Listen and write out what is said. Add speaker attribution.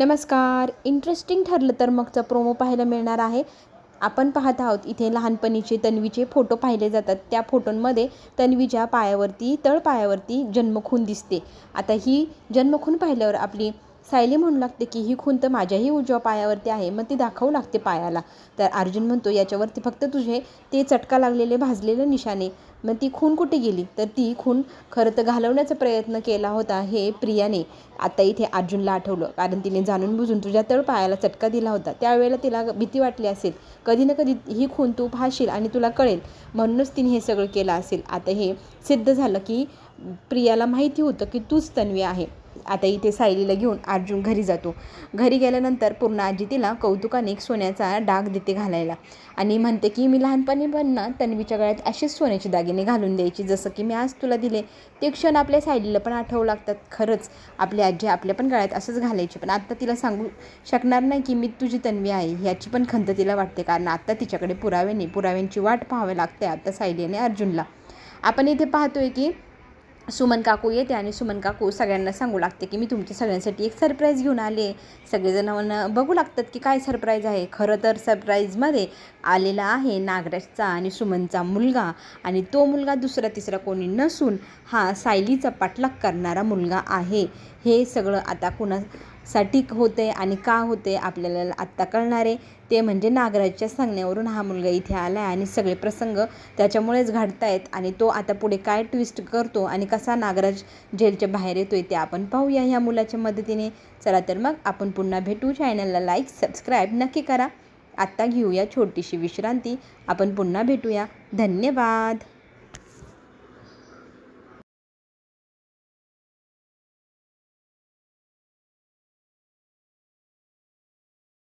Speaker 1: नमस्कार. इंटरेस्टिंग ठरलं तर मगचा प्रोमो पाहायला मिळणार आहे. आपण पाहत आहोत इथे लहानपणीचे तन्वीचे फोटो पाहिले जातात. त्या फोटोंमध्ये तन्वीच्या पायावरती तळपायावरती जन्मखून दिसते. आता ही जन्मखून पाहिल्यावर आपली सायली म्हणू लागते की ही खून तर माझ्याही उजव्या पायावरती आहे. मग ती दाखवू लागते पायाला. तर अर्जुन म्हणतो याच्यावरती फक्त तुझे ते चटका लागलेले भाजलेले निशाणे. मग ती खून कुठे गेली? तर ती खून खरं तर घालवण्याचा प्रयत्न केला होता हे प्रियाने. आता इथे अर्जुनला आठवलं, कारण तिने जाणून बुजून तुझ्या तळपायाला चटका दिला होता. त्यावेळेला तिला भीती वाटली असेल, कधी ना कधी ही खून तू पाहशील आणि तुला कळेल, म्हणूनच तिने हे सगळं केलं असेल. आता हे सिद्ध झालं की प्रियाला माहिती होतं की तूच तन्वी आहे. आता इथे सायलीला घेऊन अर्जुन घरी जातो. घरी गेल्यानंतर पूर्ण आजी तिला कौतुकाने एक सोन्याचा डाग देते घालायला आणि म्हणते की मी लहानपणी पण ना तन्वीच्या गळ्यात असेच सोन्याचे दागिने घालून द्यायची, जसं की मी आज तुला दिले. ते क्षण आपल्या सायलीला पण आठवू लागतात. खरंच आपली आजी आपल्या पण गळ्यात असंच घालायची, पण आत्ता तिला सांगू शकणार नाही की मी तुझी तन्वी आहे. ह्याची पण खंत तिला वाटते, कारण आत्ता तिच्याकडे पुराव्यांची वाट पाहावी लागते आता सायली आणि अर्जुनला. आपण इथे पाहतोय की सुमन काकू येते आणि सुमन काकू सगळ्यांना सांगू लागते की मी तुमच्या सगळ्यांसाठी एक सरप्राईज घेऊन आले. सगळेजण बघू लागतात की काय सरप्राईज आहे. खरं तर सरप्राईजमध्ये आलेला आहे नागराजचा आणि सुमनचा मुलगा, आणि तो मुलगा दुसरा तिसरा कोणी नसून हा सायलीचा पाठलाग करणारा मुलगा आहे. हे सगळं आता कुणासाठी होते आणि का होते आपल्याला आत्ता कळणार आहे. ते म्हणजे नागराजच्या सांगण्यावरून हा मुलगा इथे आला आहे आणि सगळे प्रसंग त्याच्यामुळेच घडत आहेत. आणि तो आता पुढे काय ट्विस्ट करतो आणि कसा नागराज जेलच्या बाहेर येतोय ते आपण पाहूया ह्या मुलाच्या मदतीने. चला तर मग आपण पुन्हा भेटू. चॅनलला लाईक सबस्क्राईब नक्की करा. आत्ता घेऊया छोटीशी विश्रांती. आपण पुन्हा भेटूया. धन्यवाद.